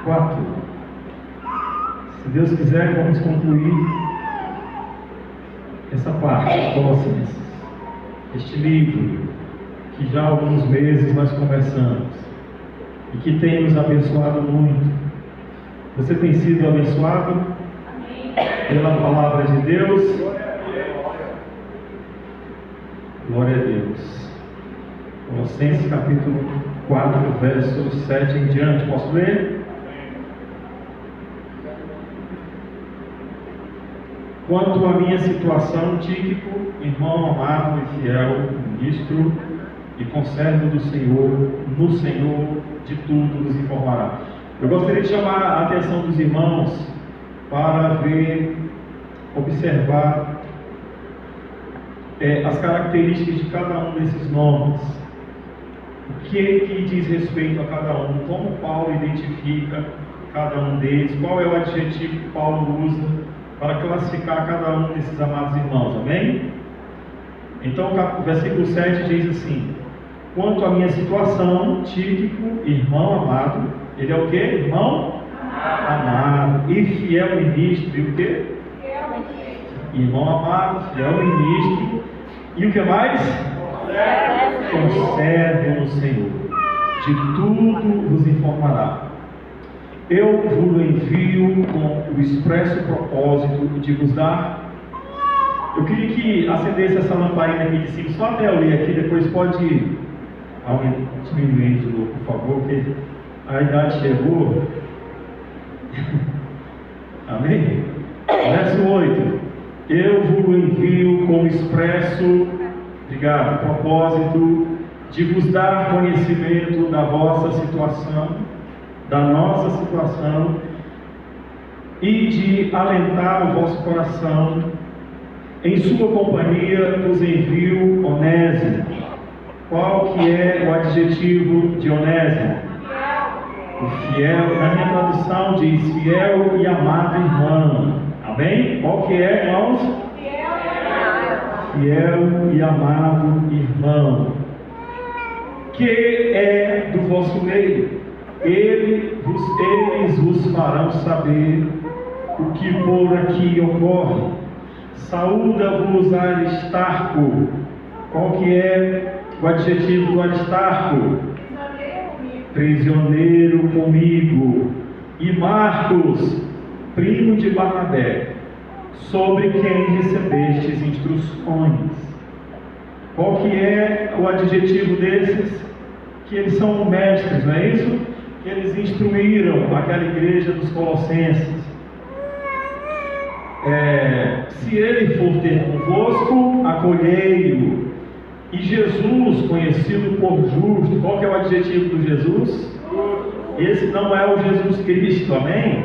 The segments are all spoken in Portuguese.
4. Se Deus quiser, vamos concluir essa parte, Colossenses. Este livro, que já há alguns meses nós conversamos, e que tem nos abençoado muito. Você tem sido abençoado pela palavra de Deus? Glória a Deus. Colossenses capítulo 4, versos 7 em diante. Posso ler? Quanto à minha situação, Tíquico, irmão amado e fiel, ministro e conservo do Senhor, no Senhor de tudo nos informará. Eu gostaria de chamar a atenção dos irmãos para observar as características de cada um desses nomes. O que diz respeito a cada um, como Paulo identifica cada um deles, qual é o adjetivo que Paulo usa para classificar cada um desses amados irmãos, amém? Então o versículo 7 diz assim: quanto à minha situação, Tíquico, irmão amado, ele é o que? Irmão amado e fiel ministro, e o que? Irmão amado, fiel ministro, e o que mais? Conserve no Senhor, de tudo vos informará. Eu vos envio com o expresso propósito de vos dar. Eu queria que acendesse essa lamparina aqui de cima, só até eu ler aqui, depois pode alguém diminuir de novo, por favor, porque a idade chegou. Amém? Verso 8: eu vos envio com o expresso, obrigado, propósito de vos dar conhecimento da vossa situação, da nossa situação, e de alentar o vosso coração. Em sua companhia vos envio Onésimo. Qual que é o adjetivo de Onésimo? O fiel, na minha tradução diz fiel e amado irmão. Amém? Qual que é, irmãos? Fiel e amado irmão, que é do vosso meio. Eles vos farão saber o que por aqui ocorre. Saúda-vos Aristarco. Qual que é o adjetivo do Aristarco? Prisioneiro comigo. E Marcos, primo de Barnabé, sobre quem recebestes instruções. Qual que é o adjetivo desses? Que eles são mestres, não é isso? Que eles instruíram aquela igreja dos Colossenses. Se ele for ter convosco, acolhei-o. E Jesus, conhecido por justo, qual que é o adjetivo do Jesus? Esse não é o Jesus Cristo, amém?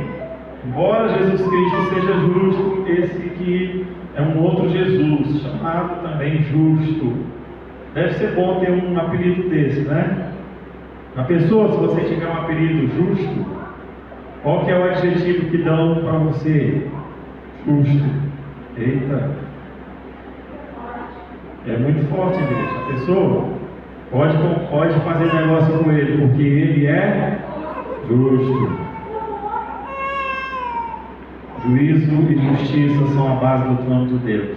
Embora Jesus Cristo seja justo, esse aqui é um outro Jesus, chamado também justo. Deve ser bom ter um apelido desse, né? A pessoa, se você tiver um apelido justo, qual que é o adjetivo que dão para você? Justo. Eita! É muito forte, gente. A pessoa pode fazer negócio com ele, porque ele é justo. Juízo e justiça são a base do trono de Deus.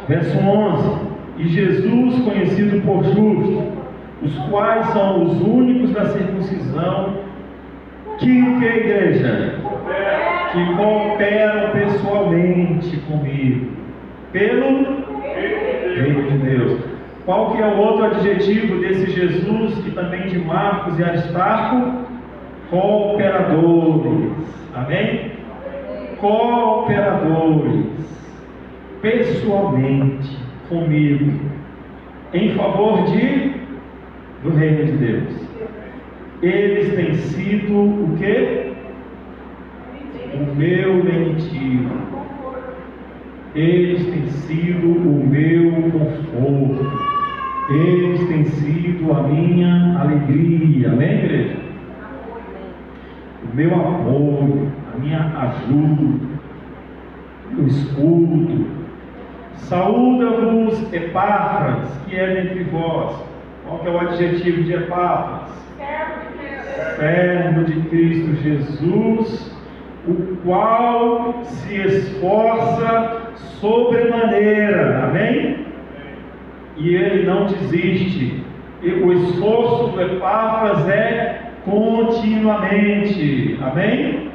Verso 11: e Jesus, conhecido por justo, os quais são os únicos da circuncisão, que o que, igreja? Que cooperam pessoalmente comigo, pelo reino de Deus. Qual que é o outro adjetivo desse Jesus, que também de Marcos e Aristarco? Cooperadores. Amém? Cooperadores, pessoalmente comigo, em favor do reino de Deus. Eles têm sido o quê? O meu lenitivo. Eles têm sido o meu conforto. Eles têm sido a minha alegria. Amém, igreja? O meu apoio, a minha ajuda, o escudo. Saúda-vos Epáfras, que é dentre vós. Qual que é o adjetivo de Epáfras? servo de Cristo Jesus, o qual se esforça sobremaneira, amém? E ele não desiste. E o esforço do Epáfras é continuamente, amém?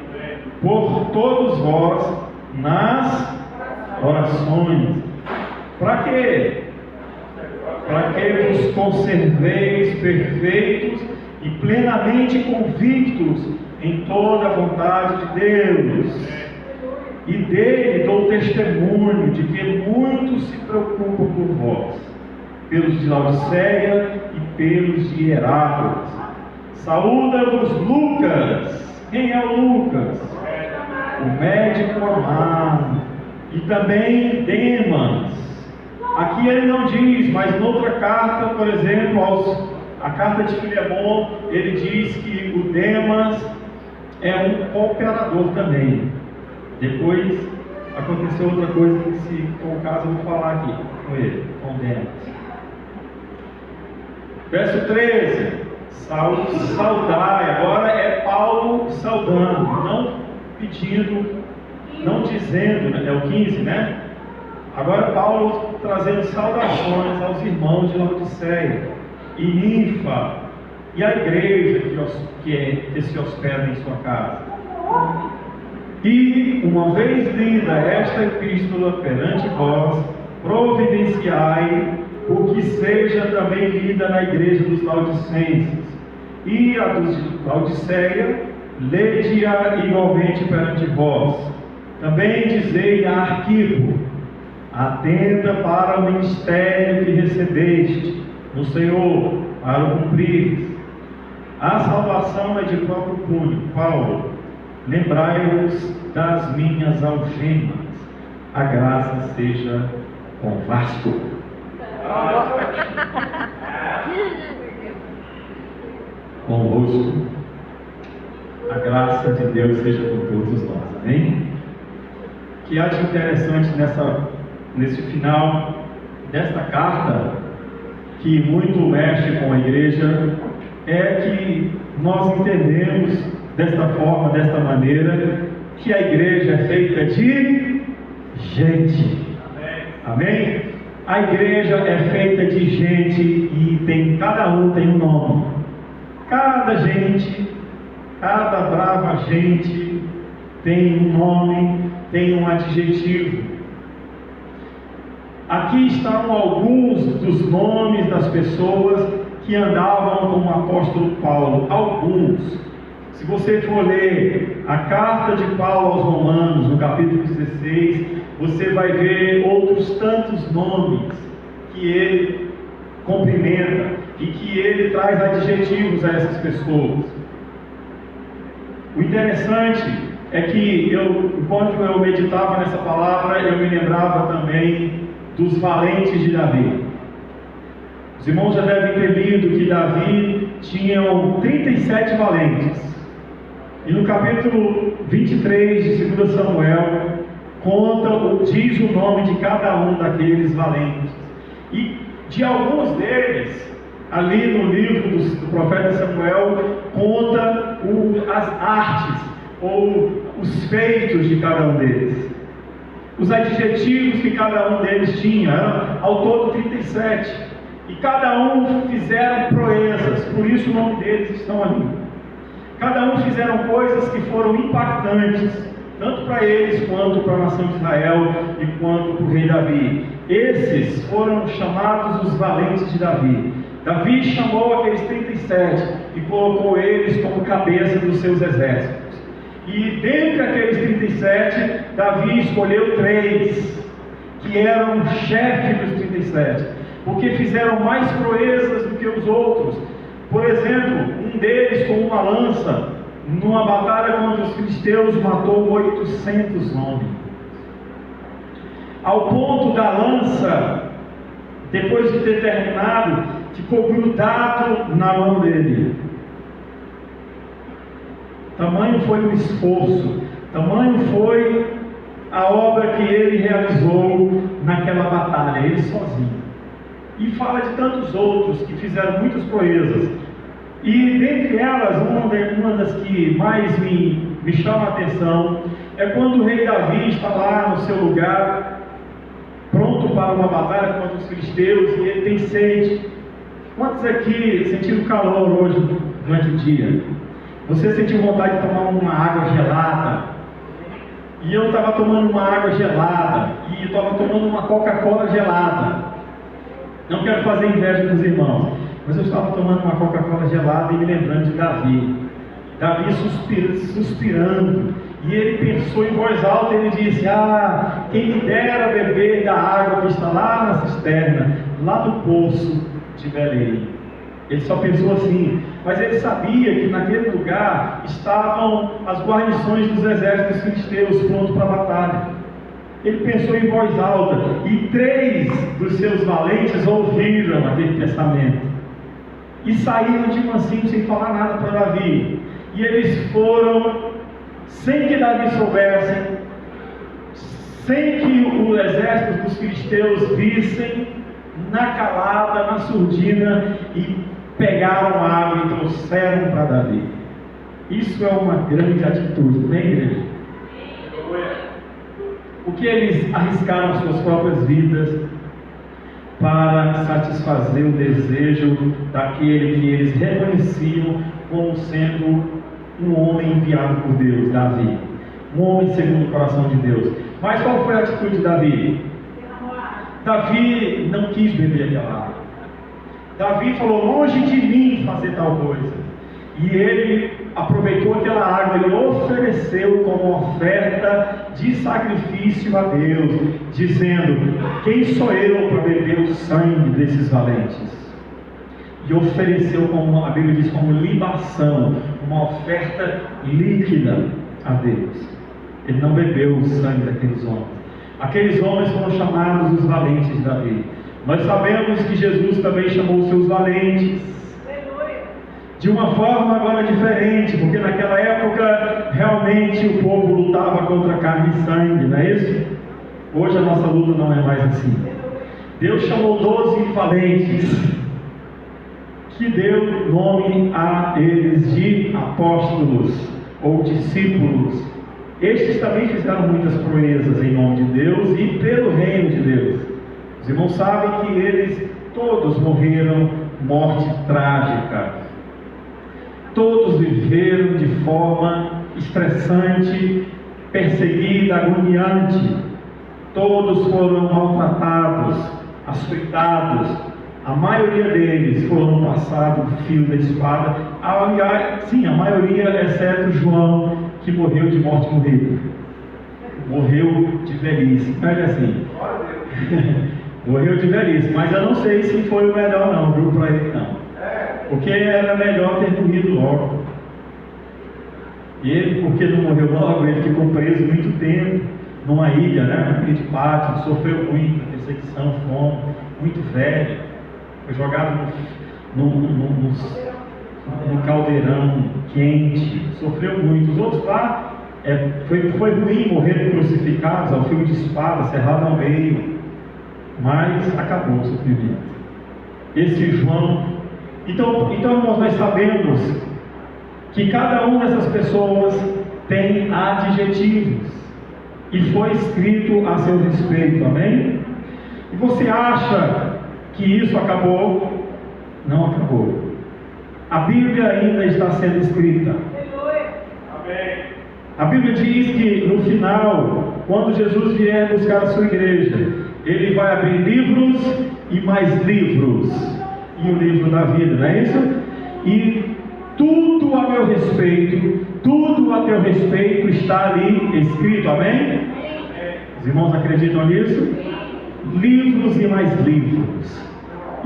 Por todos vós nas orações. Para quê? Para que vos conserveis perfeitos e plenamente convictos em toda a vontade de Deus. E dele dou testemunho de que muitos se preocupam por vós, pelos de Laodiceia e pelos de Hierápolis. Saúda-vos Lucas. Quem é o Lucas? O médico amado. E também Demas. Aqui ele não diz, mas noutra carta, por exemplo, a carta de Filemon, ele diz que o Demas é um cooperador também. Depois aconteceu outra coisa que, se for o caso, eu vou falar aqui com ele, com Demas. Verso 13: saudai. Agora é Paulo saudando, não pedindo, não dizendo, né? É o 15, né? Agora Paulo trazendo saudações aos irmãos de Laodiceia e Ninfa e à igreja que se hospeda em sua casa. E, uma vez lida esta epístola perante vós, providenciai o que seja também lida na igreja dos Laodicenses, e a dos Laodiceia, lede-a igualmente perante vós. Também dizei a Arquipo: atenta para o ministério que recebeste no Senhor, para o cumprir. A salvação é de próprio punho. Paulo: lembrai-vos das minhas algemas. A graça seja convosco. Convosco. A graça de Deus seja com todos nós. Amém? O que há de interessante nesse final desta carta, que muito mexe com a igreja, é que nós entendemos desta forma, desta maneira, que a igreja é feita de gente. Amém? A igreja é feita de gente e cada um tem um nome. Cada gente, cada brava gente tem um nome, tem um adjetivo. Aqui estão alguns dos nomes das pessoas que andavam com o apóstolo Paulo. Alguns. Se você for ler a carta de Paulo aos Romanos, no capítulo 16, você vai ver outros tantos nomes que ele cumprimenta e que ele traz adjetivos a essas pessoas. O interessante é que enquanto eu meditava nessa palavra, eu me lembrava também dos valentes de Davi. Os irmãos já devem ter lido que Davi tinha 37 valentes. E no capítulo 23 de 2 Samuel, diz o nome de cada um daqueles valentes. E de alguns deles, ali no livro do profeta Samuel, conta as artes ou os feitos de cada um deles. Os adjetivos que cada um deles tinha, eram ao todo 37. E cada um fizeram proezas, por isso o nome deles estão ali. Cada um fizeram coisas que foram impactantes, tanto para eles, quanto para a nação de Israel, e quanto para o rei Davi. Esses foram chamados os valentes de Davi. Davi chamou aqueles 37 e colocou eles como cabeça dos seus exércitos. E dentre aqueles 37, Davi escolheu 3, que eram o chefe dos 37, porque fizeram mais proezas do que os outros. Por exemplo, um deles com uma lança, numa batalha contra os filisteus, matou 800 homens. Ao ponto da lança, depois de ter terminado, ficou grudado na mão dele. Tamanho foi o esforço, tamanho foi a obra que ele realizou naquela batalha, ele sozinho. E fala de tantos outros que fizeram muitas proezas. E dentre elas, uma das que mais me chama a atenção é quando o rei Davi está lá no seu lugar, pronto para uma batalha contra os filisteus, e ele tem sede. Quantos aqui sentiram calor hoje durante o dia? Você sentiu vontade de tomar uma água gelada? E eu estava tomando uma água gelada, e estava tomando uma Coca-Cola gelada. Não quero fazer inveja dos irmãos, mas eu estava tomando uma Coca-Cola gelada e me lembrando de Davi. Davi suspirando, e ele pensou em voz alta, ele disse: quem me dera beber da água que está lá na cisterna, lá do poço de Belém. Ele só pensou assim, mas ele sabia que naquele lugar estavam as guarnições dos exércitos filisteus prontos para a batalha. Ele pensou em voz alta, e 3 dos seus valentes ouviram aquele pensamento e saíram de mansinho sem falar nada para Davi. E eles foram, sem que Davi soubesse, sem que o exército dos filisteus vissem, na calada, na surdina, e pegaram água e trouxeram para Davi. Isso é uma grande atitude, não é, igreja? Porque eles arriscaram suas próprias vidas para satisfazer o desejo daquele que eles reconheciam como sendo um homem enviado por Deus, Davi, um homem segundo o coração de Deus. Mas qual foi a atitude de Davi? Davi não quis beber aquela água. Davi falou: longe de mim fazer tal coisa. E ele aproveitou aquela água, ele ofereceu como oferta de sacrifício a Deus, dizendo: quem sou eu para beber o sangue desses valentes? E ofereceu, como a Bíblia diz, como libação, uma oferta líquida a Deus. Ele não bebeu o sangue daqueles homens. Aqueles homens foram chamados os valentes de Davi. Nós sabemos que Jesus também chamou os seus valentes, de uma forma agora diferente, porque naquela época realmente o povo lutava contra carne e sangue, não é isso? Hoje a nossa luta não é mais assim. Deus chamou 12 valentes, que deu nome a eles de apóstolos ou discípulos. Estes também fizeram muitas proezas em nome de Deus e pelo reino de Deus. Os irmãos sabem que eles todos morreram morte trágica. Todos viveram de forma estressante, perseguida, agoniante. Todos foram maltratados, açoitados. A maioria deles foram passados o fio da espada. Aliás, sim, a maioria, exceto João, que morreu de morte morrida. Morreu de velhice. Pega assim. Morreu de velhice, mas eu não sei se foi o melhor não, viu, para ele não. Porque era melhor ter morrido logo. E ele, porque não morreu logo, ele ficou preso muito tempo, numa ilha, né, na ilha de Pátio, sofreu muito, perseguição, fome, muito velho. Foi jogado no caldeirão quente, sofreu muito. Os outros lá, foi ruim, morreram crucificados ao fio de espada, cerrado ao meio, mas acabou o sofrimento. Esse João. Então irmãos, nós sabemos que cada uma dessas pessoas tem adjetivos e foi escrito a seu respeito, amém? E você acha que isso acabou? Não acabou. A Bíblia ainda está sendo escrita. Amém. A Bíblia diz que no final, quando Jesus vier buscar a sua igreja, ele vai abrir livros e mais livros, e o livro da vida, não é isso? E tudo a meu respeito, tudo a teu respeito está ali escrito, amém? Os irmãos acreditam nisso? Livros e mais livros.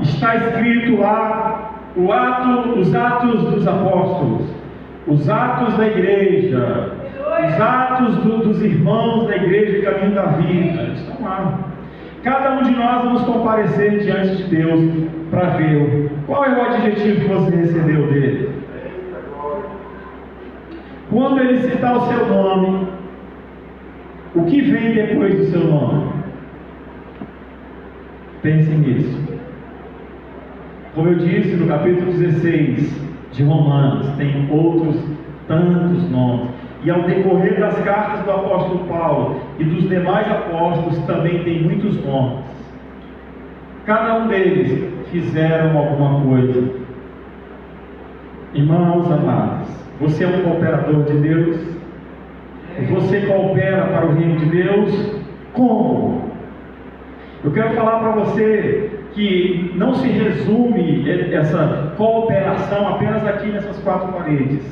Está escrito lá os Atos dos Apóstolos, os Atos da Igreja, os Atos dos irmãos da Igreja de Caminho da Vida, estão lá. Cada um de nós vamos comparecer diante de Deus para ver qual é o adjetivo que você recebeu dele. Quando ele citar o seu nome, o que vem depois do seu nome? Pense nisso. Como eu disse no capítulo 16, de Romanos, tem outros tantos nomes. E ao decorrer das cartas do apóstolo Paulo e dos demais apóstolos também tem muitos nomes. Cada um deles fizeram alguma coisa. Irmãos amados, você é um cooperador de Deus? Você coopera para o reino de Deus? Como? Eu quero falar para você que não se resume essa cooperação apenas aqui nessas quatro paredes.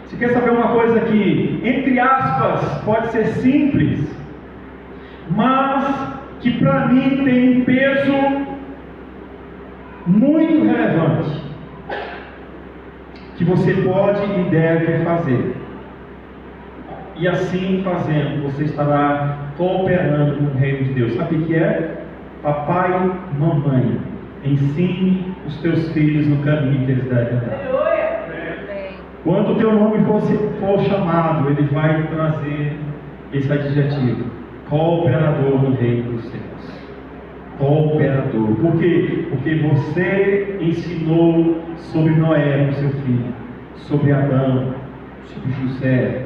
Você quer saber uma coisa que, entre aspas, pode ser simples, mas que para mim tem um peso muito relevante, que você pode e deve fazer. E assim fazendo, você estará cooperando com o reino de Deus. Sabe o que é? Papai, mamãe, ensine os teus filhos no caminho que eles devem andar. Quando o teu nome for chamado, ele vai trazer esse adjetivo: cooperador no reino dos céus. Cooperador. Por quê? Porque você ensinou sobre Noé, o seu filho, sobre Adão, sobre José,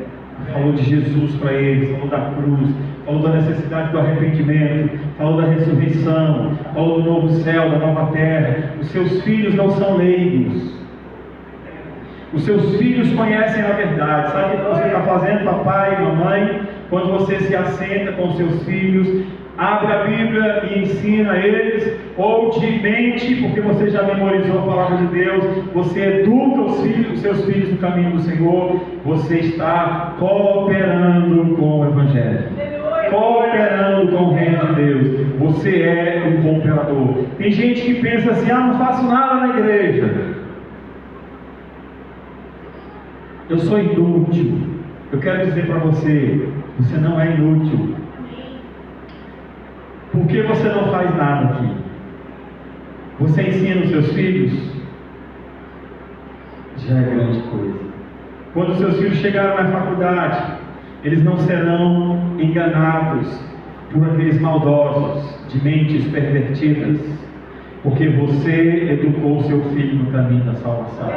falou de Jesus para eles, falou da cruz, falou da necessidade do arrependimento, falou da ressurreição, falou do novo céu, da nova terra. Os seus filhos não são leigos. Os seus filhos conhecem a verdade. Sabe o que você está fazendo, papai e mamãe? Quando você se assenta com os seus filhos, abre a Bíblia e ensina eles, ou te mente, porque você já memorizou a palavra de Deus, você educa os seus filhos no caminho do Senhor, você está cooperando com o Evangelho, cooperando com o reino de Deus. Você é um cooperador. Tem gente que pensa assim: não faço nada na igreja, eu sou inútil. Eu quero dizer para você, você não é inútil. Por que você não faz nada aqui? Você ensina os seus filhos? Já é grande coisa. Quando os seus filhos chegarem na faculdade, eles não serão enganados por aqueles maldosos de mentes pervertidas, porque você educou o seu filho no caminho da salvação.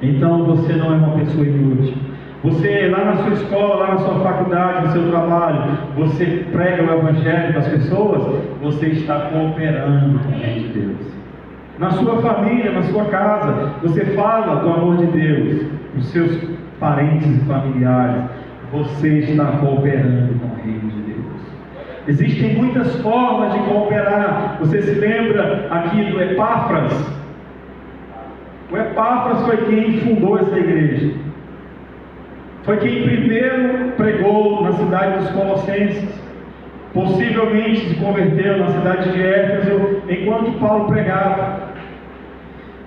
Então você não é uma pessoa inútil. Você, lá na sua escola, lá na sua faculdade, no seu trabalho, você prega o Evangelho para as pessoas, você está cooperando com o reino de Deus. Na sua família, na sua casa, você fala do amor de Deus para os seus parentes e familiares, você está cooperando com o reino de Deus. Existem muitas formas de cooperar. Você se lembra aqui do Epáfras? O Epáfras foi quem fundou essa igreja. Foi quem primeiro pregou na cidade dos Colossenses. Possivelmente se converteu na cidade de Éfeso enquanto Paulo pregava.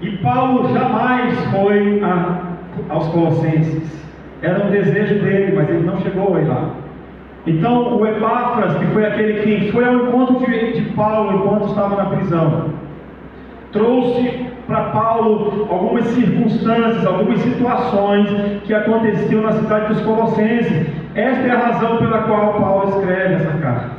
E Paulo jamais foi aos Colossenses. Era um desejo dele, mas ele não chegou a ir lá. Então o Epáfras, que foi aquele que foi ao encontro de Paulo enquanto estava na prisão, trouxe para Paulo algumas circunstâncias, algumas situações que aconteciam na cidade dos Colossenses. Esta é a razão pela qual Paulo escreve essa carta,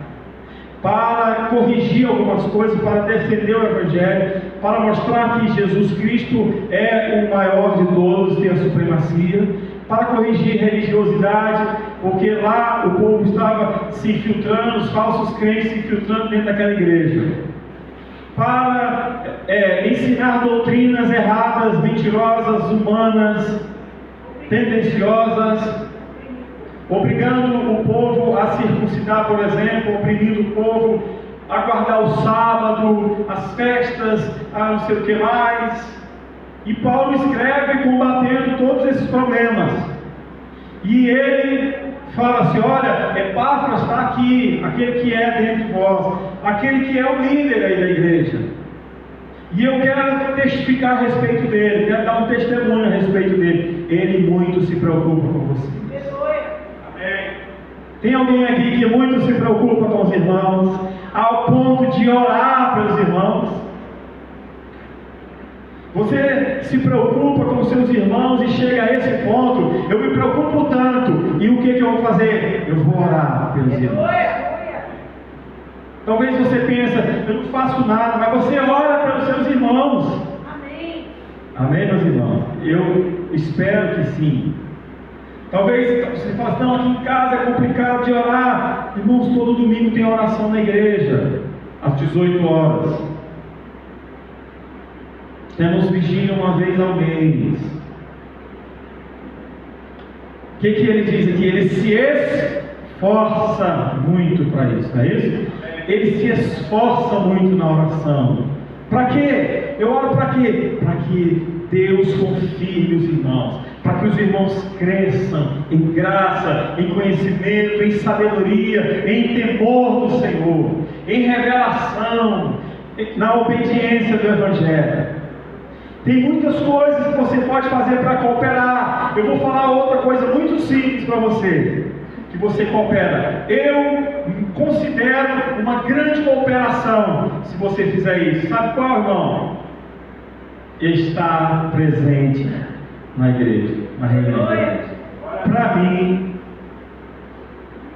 para corrigir algumas coisas, para defender o Evangelho, para mostrar que Jesus Cristo é o maior de todos, tem a supremacia, para corrigir religiosidade, porque lá o povo estava se infiltrando, os falsos crentes se infiltrando dentro daquela igreja, para ensinar doutrinas erradas, mentirosas, humanas, tendenciosas, obrigando o povo a circuncidar, por exemplo, oprimindo o povo a guardar o sábado, as festas, a não sei o que mais. E Paulo escreve combatendo todos esses problemas. E ele fala assim: olha, Epáfras está aqui, aquele que é dentro de vós, aquele que é o líder aí da igreja. E eu quero testificar a respeito dele, quero dar um testemunho a respeito dele. Ele muito se preocupa com vocês. Amém. Tem alguém aqui que muito se preocupa com os irmãos, ao ponto de orar pelos irmãos? Você se preocupa com os seus irmãos e chega a esse ponto: eu me preocupo tanto, e o que eu vou fazer? Eu vou orar pelos irmãos. Talvez você pense: eu não faço nada, mas você ora pelos seus irmãos. Amém. Amém, meus irmãos? Eu espero que sim. Talvez você fale, não, aqui em casa é complicado de orar. Irmãos, todo domingo tem oração na igreja, às 18 horas. Temos vigília uma vez ao mês. O que ele diz aqui? Ele se esforça muito para isso, não é isso? Ele se esforça muito na oração. Para quê? Eu oro para quê? Para que Deus confirme os irmãos, para que os irmãos cresçam em graça, em conhecimento, em sabedoria, em temor do Senhor, em revelação, na obediência do Evangelho. Tem muitas coisas que você pode fazer para cooperar. Eu vou falar outra coisa muito simples para você, que você coopera. Eu considero uma grande cooperação se você fizer isso. Sabe qual, irmão? Estar presente na igreja, na reunião.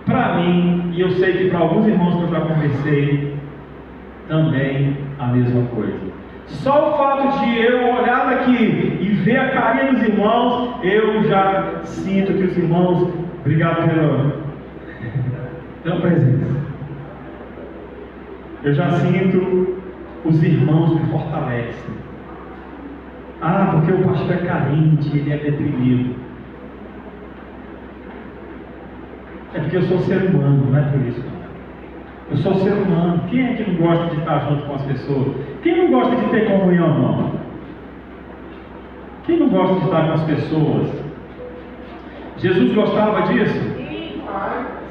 Para mim, e eu sei que para alguns irmãos que eu já conversei, também a mesma coisa. Só o fato de eu olhar daqui e ver a carinha dos irmãos, eu já sinto que os irmãos, obrigado pela presença. Eu já sinto os irmãos me fortalecem. Ah, porque o pastor é carente, ele é deprimido. É porque eu sou ser humano, não é por isso. Eu sou ser humano. Quem é que não gosta de estar junto com as pessoas? Quem não gosta de ter comunhão, não? Quem não gosta de estar com as pessoas? Jesus gostava disso?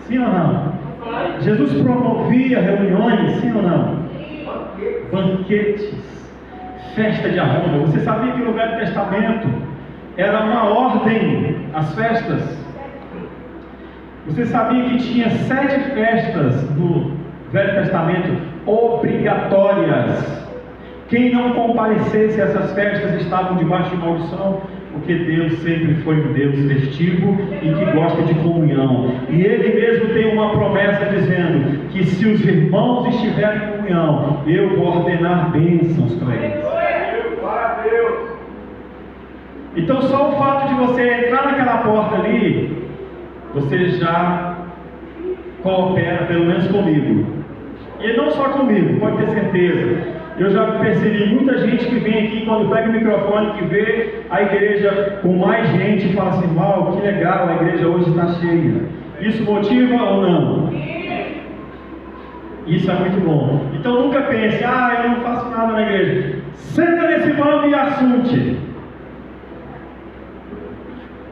Sim ou não? Jesus promovia reuniões, sim ou não? Banquetes, festa de arromba. Você sabia que no Velho Testamento era uma ordem as festas? Você sabia que tinha 7 festas no Velho Testamento obrigatórias? Quem não comparecesse a essas festas estavam debaixo de maldição, porque Deus sempre foi um Deus festivo e que gosta de comunhão. E Ele mesmo tem uma promessa dizendo que se os irmãos estiverem em comunhão, eu vou ordenar bênçãos para eles. Então só o fato de você entrar naquela porta ali, você já coopera, pelo menos comigo. E não só comigo, pode ter certeza. Eu já percebi muita gente que vem aqui, quando pega o microfone, que vê a igreja com mais gente, e fala assim, uau, que legal, a igreja hoje está cheia. Isso motiva ou não? Isso é muito bom. Então nunca pense, eu não faço nada na igreja. Senta nesse banco e assunte.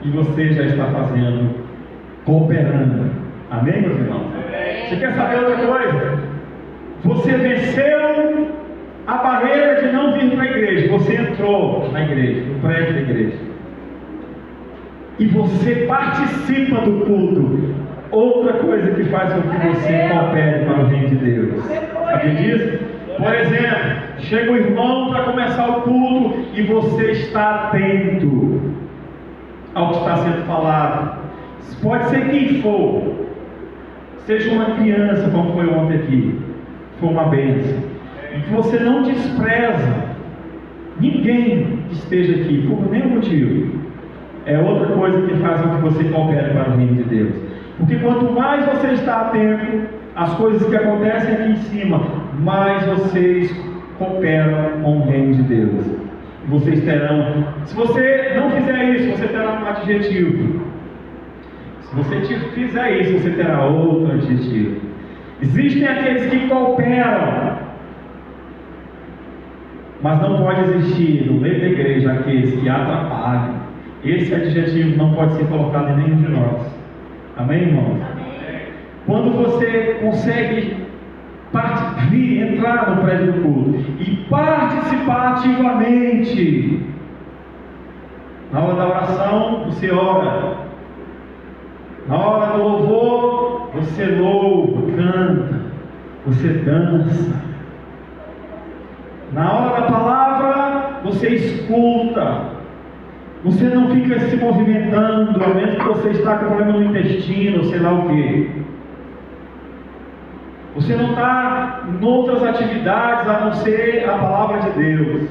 E você já está fazendo, cooperando. Amém, meus irmãos? Você quer saber outra coisa? Você venceu a barreira de não vir para a igreja. Você entrou na igreja, no prédio da igreja, e você participa do culto. Outra coisa que faz com que você coopere para o reino de Deus. Sabia disso? Por exemplo, chega o irmão para começar o culto e você está atento ao que está sendo falado. Pode ser quem for, seja uma criança, como foi ontem aqui, foi uma bênção. E que você não despreza ninguém que esteja aqui, por nenhum motivo. É outra coisa que faz com que você coopere para o reino de Deus. Porque quanto mais você está atento às coisas que acontecem aqui em cima, mais vocês cooperam com o reino de Deus. Vocês terão, se você não fizer isso, você terá um adjetivo. Se você fizer isso, você terá outro adjetivo. Existem aqueles que cooperam, mas não pode existir no meio da igreja aqueles que atrapalham. Esse adjetivo não pode ser colocado em nenhum de nós. Amém, irmãos? Amém. Quando você consegue entrar no prédio do culto e participar ativamente, na hora da oração você ora, na hora do louvor você louva, canta, você dança, na hora da palavra você escuta. Você não fica se movimentando, a menos que você está com problema no intestino, sei lá o quê. Você não está em outras atividades a não ser a palavra de Deus.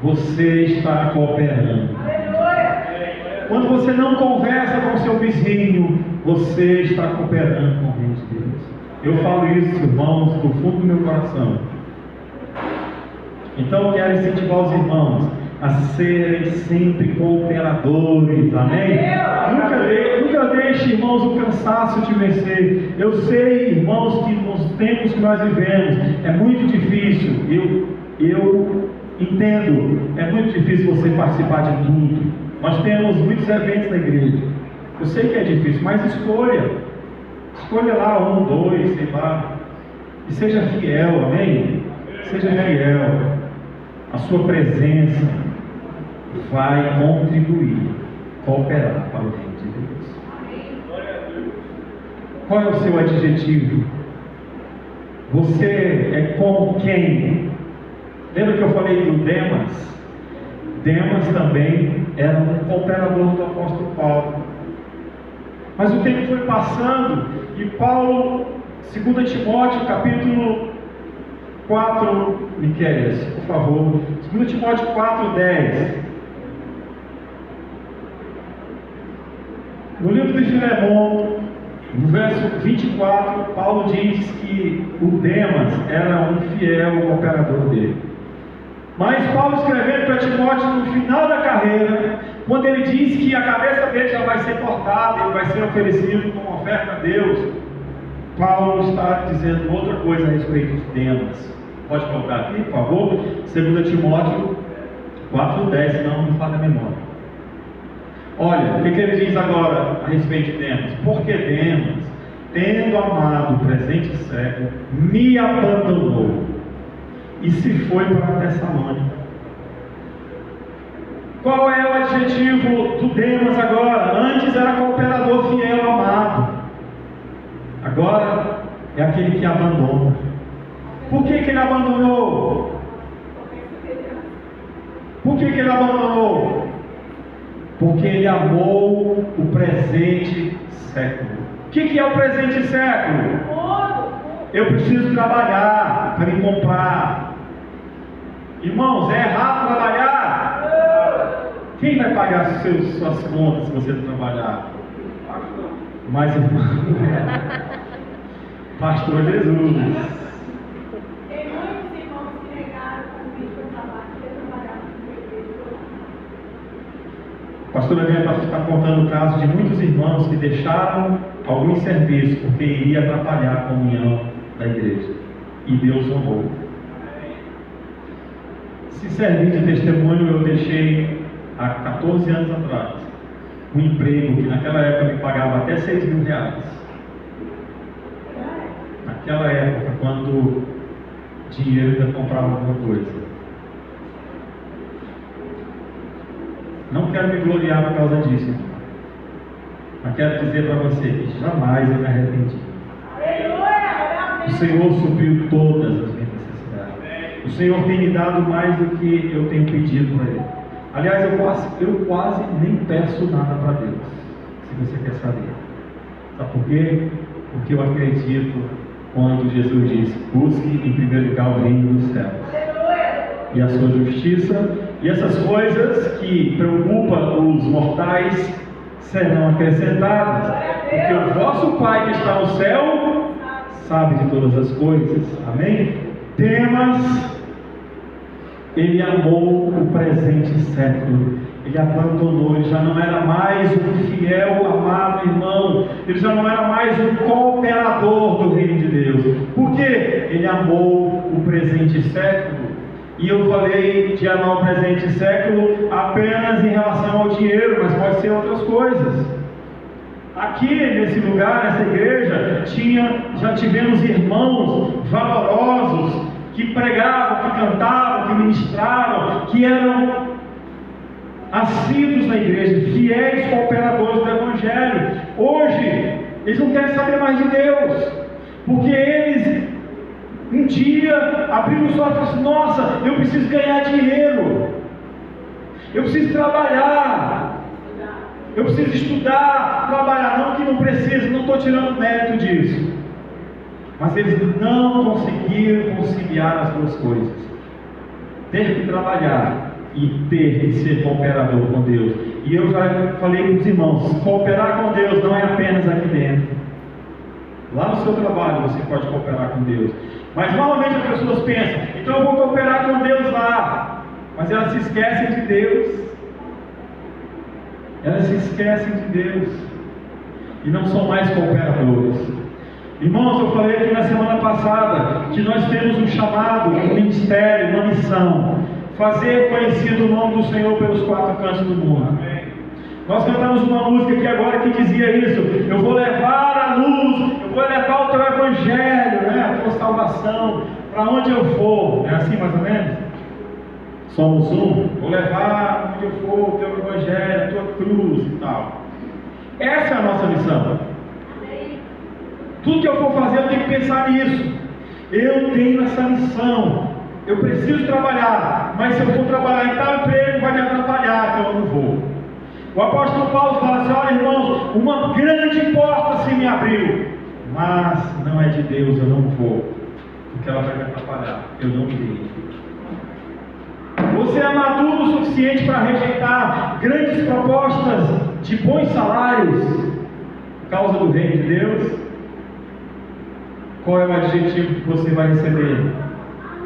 você está cooperando. Quando você não conversa com seu vizinho, você está cooperando com o reino de Deus. Eu falo isso, irmãos, do fundo do meu coração. Então eu quero incentivar os irmãos a serem sempre cooperadores, amém? Nunca deixe, irmãos, o cansaço te vencer. Eu sei, irmãos, que nos tempos que nós vivemos é muito difícil. Eu entendo, é muito difícil você participar de tudo. Nós temos muitos eventos na igreja. Eu sei que é difícil, mas escolha lá 1, 2, sei lá, e seja fiel, amém? Seja fiel. A sua presença vai contribuir, cooperar para o reino de Deus. Qual é o seu adjetivo? Você é como quem? Lembra que eu falei do Demas? Demas também era um cooperador do apóstolo Paulo. Mas o tempo foi passando e Paulo, 2 Timóteo, capítulo 4, Miqueias, por favor, 2 Timóteo 4:10. No livro de Filemon, no verso 24, Paulo diz que o Demas era um fiel cooperador dele. Mas Paulo escrevendo para Timóteo no final da carreira, quando ele diz que a cabeça dele já vai ser cortada, ele vai ser oferecido como oferta a Deus, Paulo está dizendo outra coisa a respeito de Demas. Pode colocar aqui, por favor? 2 Timóteo 4:10, senão não me falha a memória. Olha, o que ele diz agora a respeito de Demas? Porque Demas, tendo amado o presente século, me abandonou e se foi para Tessalônica. Qual é o adjetivo do Demas agora? Antes era cooperador fiel, amado. Agora é aquele que abandona. Por que ele abandonou? Por que ele abandonou? Porque ele amou o presente século. O que é o presente século? Eu preciso trabalhar para me comprar. Irmãos, é errado trabalhar? Quem vai pagar suas contas se você não trabalhar? Mas, irmão, Pastor Jesus. A pastora Bia está contando o caso de muitos irmãos que deixaram alguns serviços porque iria atrapalhar a comunhão da igreja. E Deus honrou. Se servir de testemunho, eu deixei há 14 anos atrás um emprego que naquela época me pagava até R$6.000. Naquela época, quando dinheiro ainda comprava alguma coisa. Não quero me gloriar por causa disso, mas quero dizer para você que jamais eu me arrependi. O Senhor supriu todas as minhas necessidades. O Senhor tem me dado mais do que eu tenho pedido para Ele. Aliás, eu quase nem peço nada para Deus, se você quer saber. Sabe por quê? Porque eu acredito quando Jesus diz: busque em primeiro lugar o reino dos céus e a sua justiça, e essas coisas que preocupam os mortais serão acrescentadas, porque o vosso Pai que está no céu sabe de todas as coisas. Amém? Demas, ele amou o presente século, ele abandonou, ele já não era mais um fiel, amado irmão, ele já não era mais um cooperador do reino de Deus. Por quê? Ele amou o presente século. E eu falei de amar o presente século apenas em relação ao dinheiro, mas pode ser outras coisas. Aqui nesse lugar, nessa igreja, já tivemos irmãos valorosos que pregavam, que cantavam, que ministravam, que eram assíduos na igreja, fiéis cooperadores do Evangelho. Hoje, eles não querem saber mais de Deus, porque eles um dia abriram os olhos e falaram assim: nossa, eu preciso ganhar dinheiro, eu preciso trabalhar, eu preciso estudar, trabalhar. Não que não precisa, não estou tirando mérito disso, mas eles não conseguiram conciliar as duas coisas: ter que trabalhar e ter que ser cooperador com Deus. E eu já falei com os irmãos, cooperar com Deus não é apenas aqui dentro. Lá no seu trabalho você pode cooperar com Deus. Mas normalmente as pessoas pensam, então eu vou cooperar com Deus lá. Mas elas se esquecem de Deus. Elas se esquecem de Deus. E não são mais cooperadores. Irmãos, eu falei aqui na semana passada que nós temos um chamado, um ministério, uma missão. Fazer conhecido o nome do Senhor pelos quatro cantos do mundo. Nós cantamos uma música aqui agora que dizia isso: eu vou levar a luz, eu vou levar o teu evangelho, né? A tua salvação, para onde eu for. É assim mais ou menos? Somos um. Vou levar onde eu for o teu evangelho, a tua cruz e tal. Essa é a nossa missão. Tudo que eu for fazer eu tenho que pensar nisso. Eu tenho essa missão. Eu preciso trabalhar, mas se eu for trabalhar em tal emprego vai me atrapalhar, então eu não vou. O apóstolo Paulo fala assim: olha, irmãos, uma grande porta se me abriu, mas não é de Deus, eu não vou, porque ela vai me atrapalhar, eu não irei. Você é maduro o suficiente para rejeitar grandes propostas de bons salários por causa do reino de Deus? Qual é o adjetivo que você vai receber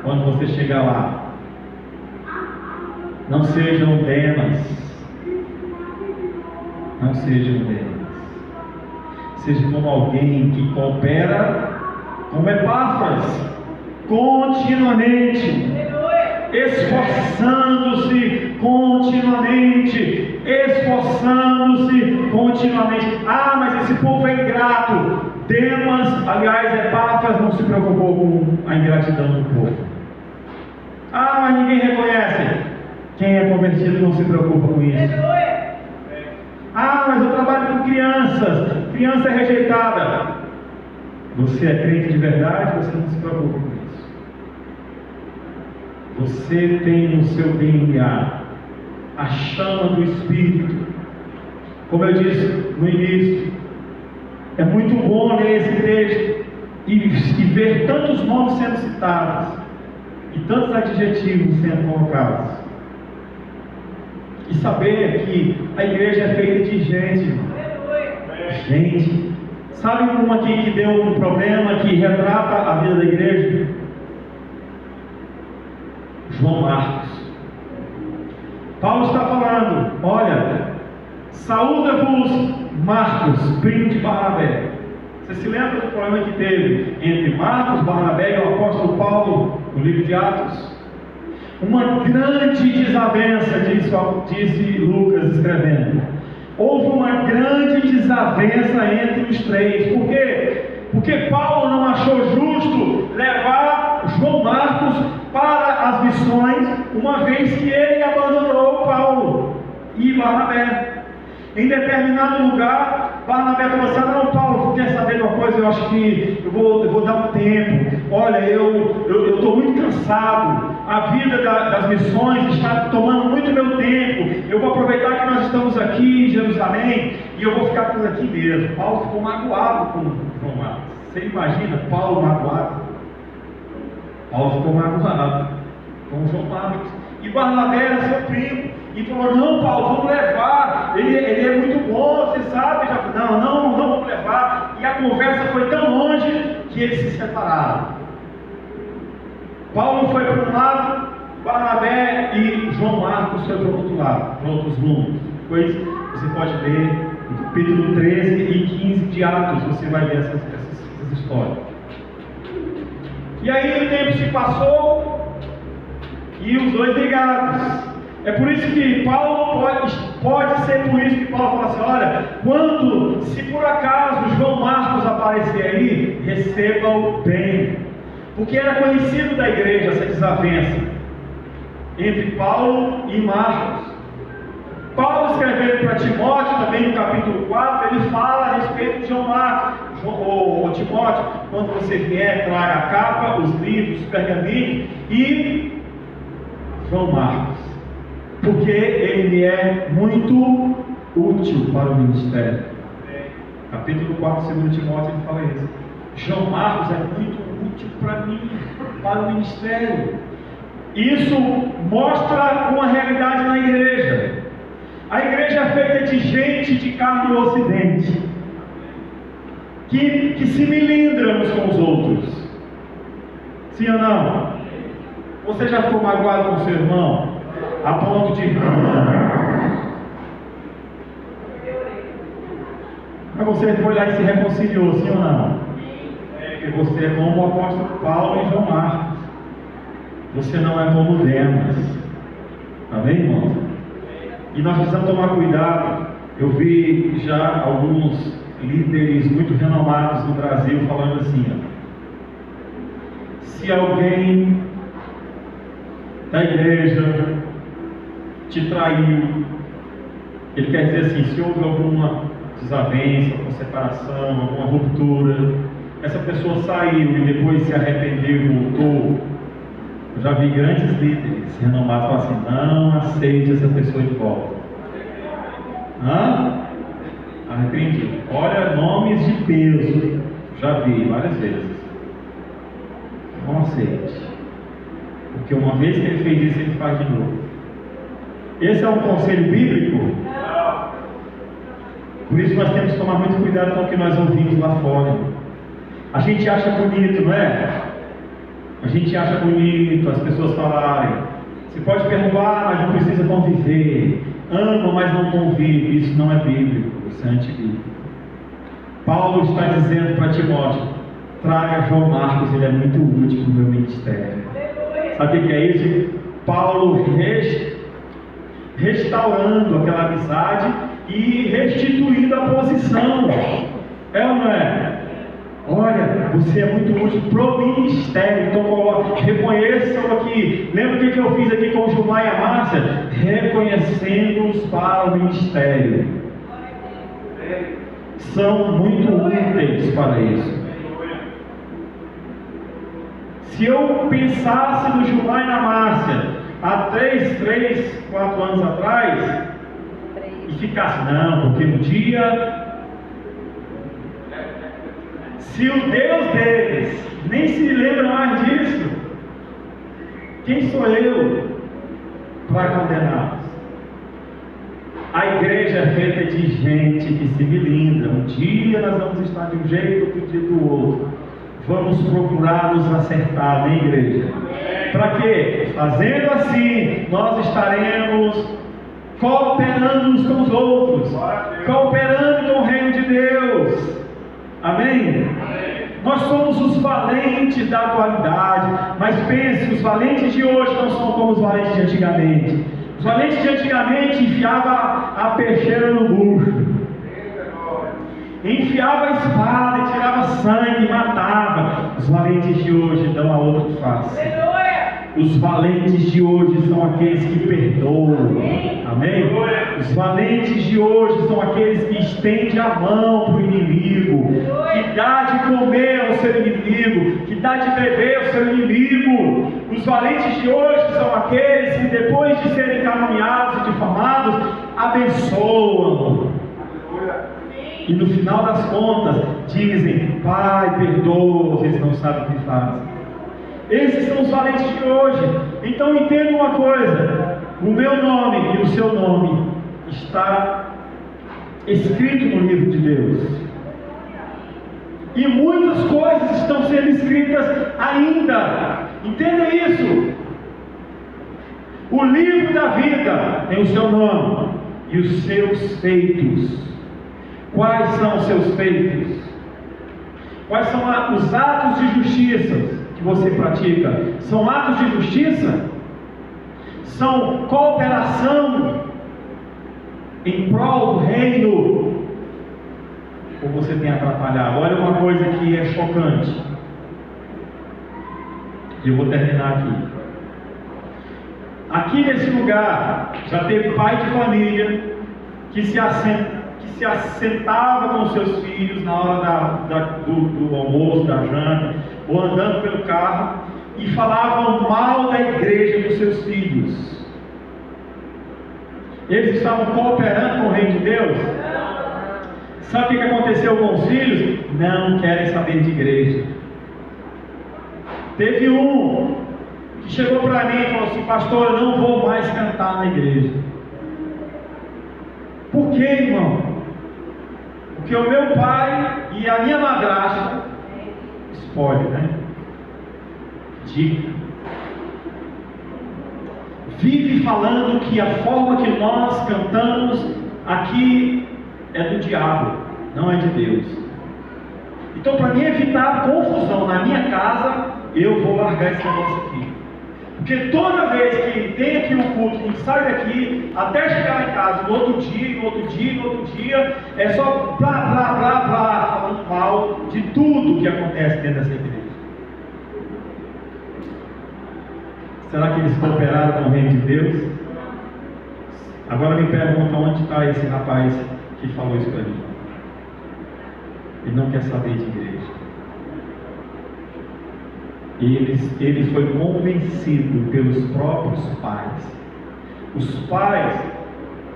quando você chegar lá? Não sejam Demas. Não sejam Demas. Seja como alguém que coopera, como Epáfras, continuamente, esforçando-se continuamente, Ah, mas esse povo é ingrato. Demas, aliás, Epáfras não se preocupou com a ingratidão do povo. Ah, mas ninguém reconhece. Quem é convertido não se preocupa com isso. Ah, mas eu trabalho com crianças. Criança é rejeitada. Você é crente de verdade, você não se preocupa com isso. Você tem no seu DNA a chama do Espírito. Como eu disse no início, é muito bom ler esse texto e ver tantos nomes sendo citados e tantos adjetivos sendo colocados. E saber que a igreja é feita de gente, irmão. Gente. Sabe uma aqui que deu um problema, que retrata a vida da igreja? João Marcos. Paulo está falando: olha, saúda-vos Marcos, primo de Barnabé. Você se lembra do problema que teve entre Marcos, Barnabé e o apóstolo Paulo no livro de Atos? Uma grande desavença, disse Lucas escrevendo. Houve uma grande desavença entre os três. Por quê? Porque Paulo não achou justo levar João Marcos para as missões, uma vez que ele abandonou Paulo e Barnabé. Em determinado lugar, Barnabé falou assim: não, Paulo, quer saber de uma coisa? Eu acho que eu vou dar um tempo. Olha, eu estou muito cansado. A vida das missões está tomando muito meu tempo. Eu vou aproveitar que nós estamos aqui em Jerusalém e eu vou ficar por aqui mesmo. Paulo ficou magoado com João Marcos. Você imagina Paulo magoado? Paulo ficou magoado com João Marcos. E Barnabé era seu primo. E falou: não, Paulo, vamos levar. Ele é muito bom, você sabe. Não vamos levar. E a conversa foi tão longe que eles se separaram. Paulo foi para um lado, Barnabé e João Marcos foi para o outro lado, para outros rumos. Depois você pode ler no capítulo 13 e 15 de Atos, você vai ver essas histórias. E aí o tempo se passou e os dois brigaram. É por isso que Paulo pode ser por isso que Paulo fala assim: olha, se por acaso João Marcos aparecer aí, receba-o bem. Porque era conhecido da igreja essa desavença entre Paulo e Marcos. Paulo escrevendo para Timóteo, também no capítulo 4, ele fala a respeito de João Marcos. Timóteo, quando você vier, traga a capa, os livros, os pergaminhos e João Marcos. Porque ele é muito útil para o ministério. Capítulo 4, 2 Timóteo, ele fala isso. João Marcos é muito útil para mim, para o ministério. Isso mostra uma realidade na igreja. A igreja é feita de gente de carne e osso e dente, que se melindram uns com os outros. Sim ou não? Você já ficou magoado com o seu irmão a ponto de... Mas você foi lá e se reconciliou, sim ou não? Porque você é como o apóstolo Paulo e João Marcos. Você não é como Demas. Amém, irmão? E nós precisamos tomar cuidado. Eu vi já alguns líderes muito renomados no Brasil falando assim, se alguém da igreja te traiu, ele quer dizer assim, se houve alguma desavença, alguma separação, alguma ruptura, essa pessoa saiu e depois se arrependeu e voltou. Eu já vi grandes líderes renomados falar assim, não aceite essa pessoa de volta. Arrependido. Olha, nomes de peso, já vi várias vezes. Não aceite, porque uma vez que ele fez isso, ele faz de novo. Esse é um conselho bíblico? Por isso nós temos que tomar muito cuidado com o que nós ouvimos lá fora. A gente acha bonito, não é? A gente acha bonito as pessoas falarem, você pode perdoar, mas não precisa conviver. Ama, mas não convive. Isso não é bíblico, isso é antibíblico. Paulo está dizendo para Timóteo, traga João Marcos, ele é muito útil para o meu ministério. Sabe o que é isso? Paulo restaurando aquela amizade e restituindo a posição. É ou não é? Olha, você é muito útil para o ministério. Então reconheçam aqui. Lembra o que eu fiz aqui com o Gilmar e a Márcia? Reconhecendo-os para o ministério. São muito úteis para isso. Se eu pensasse no Gilmar e na Márcia há 3, 4 anos atrás e ficasse, não, porque um dia... Se o Deus deles nem se lembra mais disso, quem sou eu para condená-los? A igreja é feita de gente que se melindra. Um dia nós vamos estar de um jeito, outro dia do outro. Vamos procurar nos acertar na igreja. Para quê? Fazendo assim, nós estaremos cooperando uns com os outros, cooperando com o reino de Deus. Amém? Nós somos os valentes da atualidade, mas pense, os valentes de hoje não são como os valentes de antigamente. Os valentes de antigamente enfiavam a peixeira no bucho, enfiava a espada e tirava sangue e matava. Os valentes de hoje dão a outra face. Os valentes de hoje são aqueles que perdoam. Amém? Os valentes de hoje são aqueles que estendem a mão para o inimigo, que dá de comer ao seu inimigo, que dá de beber ao seu inimigo. Os valentes de hoje são aqueles que, depois de serem caluniados e difamados, abençoam. E no final das contas dizem, Pai, perdoa, eles não sabem o que fazem. Esses são os valentes de hoje. Então entenda uma coisa, o meu nome e o seu nome está escrito no livro de Deus, e muitas coisas estão sendo escritas ainda. Entenda isso. O livro da vida tem o seu nome e os seus feitos. Quais são os seus feitos? Quais são os atos de justiça que você pratica? São atos de justiça? São cooperação em prol do reino? Ou você tem atrapalhado? Olha uma coisa que é chocante, e eu vou terminar aqui. Aqui nesse lugar já teve pai de família que se assentava com seus filhos na hora do almoço, da janta, ou andando pelo carro, e falavam mal da igreja dos seus filhos. Eles estavam cooperando com o reino de Deus? Sabe o que aconteceu com os filhos? Não querem saber de igreja. Teve um que chegou para mim e falou assim: pastor, eu não vou mais cantar na igreja. Por quê, irmão? Porque o meu pai e a minha madrasta, spoiler, né? Dica. Vive falando que a forma que nós cantamos aqui é do diabo, não é de Deus. Então, para mim evitar confusão na minha casa, eu vou largar esse negócio aqui. Porque toda vez que tem aqui um culto, a gente sai daqui, até chegar lá em casa, no outro dia, no outro dia, no outro dia, é só blá, blá, blá, blá, falando mal de tudo que acontece dentro dessa igreja. Será que eles cooperaram com o reino de Deus? Agora me pergunta onde está esse rapaz que falou isso para mim. Ele não quer saber de igreja. Ele foi convencido pelos próprios pais. Os pais,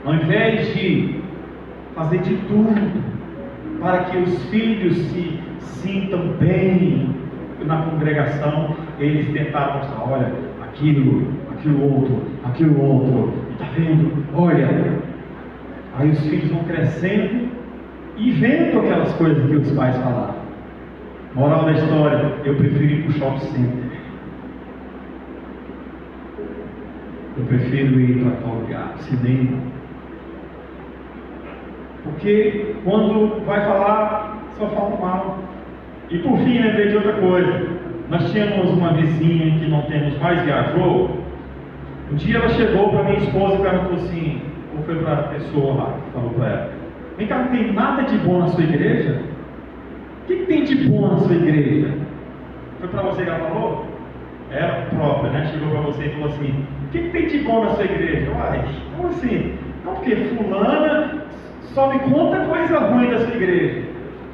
ao invés de fazer de tudo para que os filhos se sintam bem na congregação, eles tentaram mostrar: olha, aquilo outro, está vendo? Olha. Aí os filhos vão crescendo e vendo aquelas coisas que os pais falaram. Moral da história: eu prefiro ir para o shopping center. Eu prefiro ir para tal lugar, cinema. Porque quando vai falar, só fala mal. E por fim, lembrei de outra coisa. Nós tínhamos uma vizinha que não temos mais, viajou. Um dia ela chegou para minha esposa e perguntou assim, ou foi para a pessoa lá que falou para ela: vem cá, não tem nada de bom na sua igreja? O que tem de bom na sua igreja? Foi para você que ela falou? Ela própria, né? Chegou para você e falou assim: o que tem de bom na sua igreja? Uai, como assim? Não, porque fulana só me conta coisa ruim da sua igreja.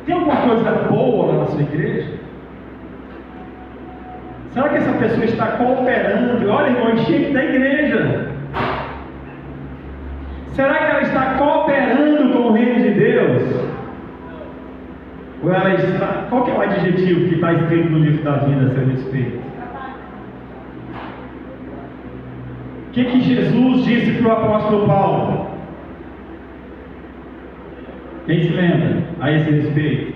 Tem alguma coisa boa lá na sua igreja? Será que essa pessoa está cooperando? Olha, irmão, enchente da igreja. Será que ela está cooperando com o reino de Deus? Ou ela está... Qual que é o adjetivo que está escrito no livro da vida a seu respeito? O que Jesus disse para o apóstolo Paulo? Quem se lembra a esse respeito?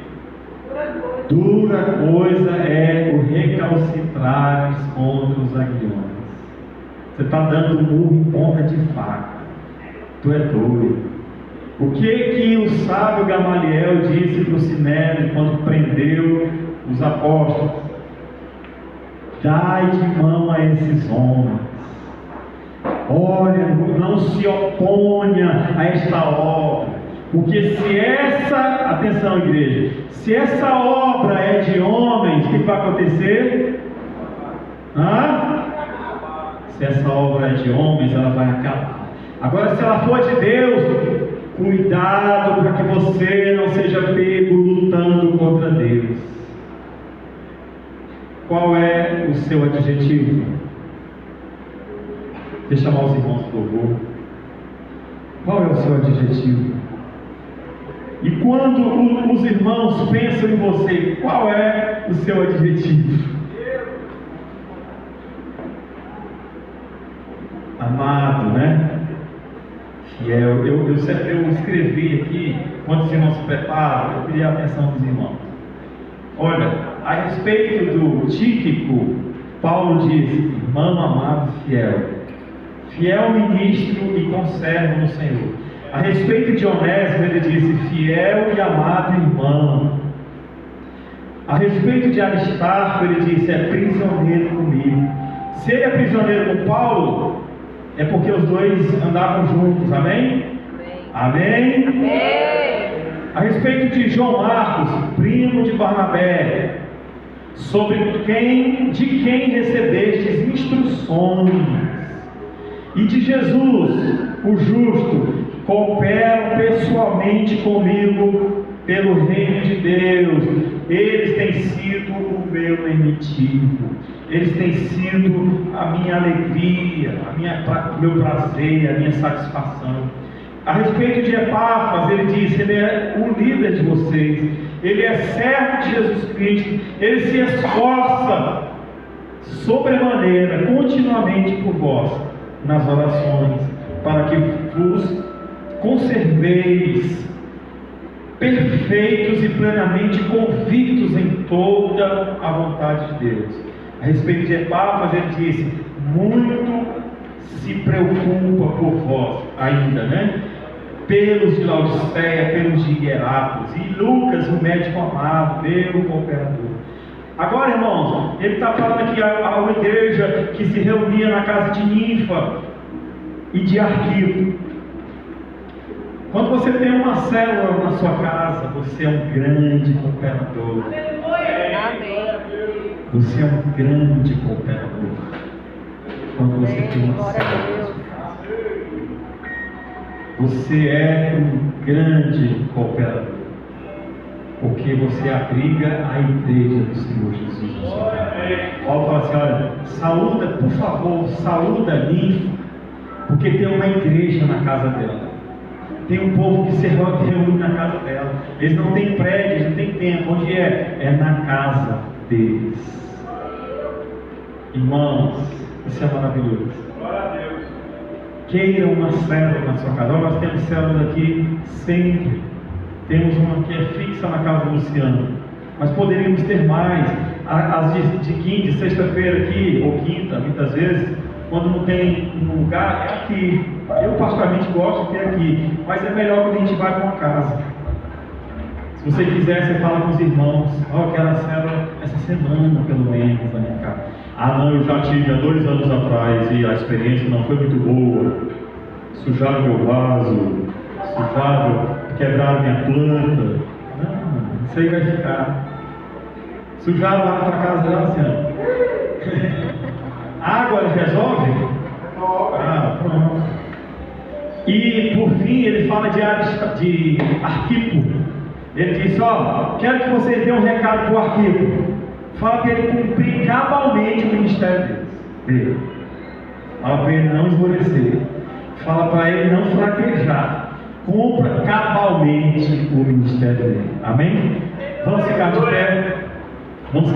Dura coisa é o recalcitrar contra os aguilhões. Você está dando murro em ponta de faca. Tu é doido. O que o sábio Gamaliel disse para o Sinédrio quando prendeu os apóstolos? Dai de mão a esses homens. Olha, não se oponha a esta obra. Porque se essa, atenção igreja, se essa obra é de homens, o que vai acontecer? Se essa obra é de homens, ela vai acabar. Agora, se ela for de Deus, cuidado para que você não seja pego lutando contra Deus. Qual é o seu adjetivo? Deixa eu chamar os irmãos, por favor. Qual é o seu adjetivo? E quando os irmãos pensam em você, qual é o seu adjetivo? Amado, né? Fiel. Eu escrevi aqui, quando os irmãos se preparam, eu queria a atenção dos irmãos. Olha, a respeito do Tíquico, Paulo diz: irmão amado, fiel ministro e conservo no Senhor. A respeito de Onésimo, ele disse: fiel e amado irmão. A respeito de Aristarco, ele disse: é prisioneiro comigo. Se ele é prisioneiro com Paulo, é porque os dois andavam juntos, amém? Amém? Amém. A respeito de João Marcos, primo de Barnabé, de quem recebestes instruções, e de Jesus, o justo, cooperam pessoalmente comigo pelo reino de Deus. Eles têm sido o meu lenitivo, eles têm sido a minha alegria, o meu prazer, a minha satisfação. A respeito de Epáfras, ele diz: ele é o líder de vocês, ele é servo de Jesus Cristo, ele se esforça sobremaneira, continuamente por vós, nas orações, para que vos conserveis perfeitos e plenamente convictos em toda a vontade de Deus. A respeito de Epáfras, ele disse: muito se preocupa por vós, ainda, né? Pelos de Laodiceia, pelos de Hierápolis, e Lucas, o médico amado, meu cooperador. Agora, irmãos, ele está falando aqui a uma igreja que se reunia na casa de Ninfa e de Arquipo. Quando você tem uma célula na sua casa, você é um grande cooperador. Amém. Você é um grande cooperador. Quando você tem uma Glória a célula. Deus. Você é um grande cooperador. Porque você abriga a igreja do Senhor Jesus na sua casa. Paulo fala assim: olha, saúda, por favor, saúda Ninfa, porque tem uma igreja na casa dela. Tem um povo que se reúne na casa dela. Eles não têm prédio, eles não têm tempo. Onde é? É na casa deles. Irmãos, isso é maravilhoso. Glória a Deus. Queira uma célula na sua casa. Nós temos células aqui sempre. Temos uma que é fixa na casa do Luciano. Mas poderíamos ter mais. As de quinta e sexta-feira aqui, ou quinta, muitas vezes, quando não tem um lugar, é aqui. Eu particularmente gosto de ter aqui. Mas é melhor quando a gente vai para uma casa. Se você quiser, você fala com os irmãos: ó, eu quero a célula essa semana, pelo menos, na minha casa. Ah, não, eu já tive há 2 anos atrás e a experiência não foi muito boa. Sujaram meu vaso, quebraram minha planta. Não, isso aí vai ficar. Sujaram lá na tua casa, já, Luciano? Água resolve? Ah, pronto. E por fim, ele fala de Arquipo. Ele diz: ó, quero que vocês dêem um recado para o Arquipo. Fala para ele cumprir cabalmente o ministério dele. Fala para ele não esmorecer. Fala para ele não fraquejar. Cumpra cabalmente o ministério dele. Amém? Vamos ficar de pé. Vamos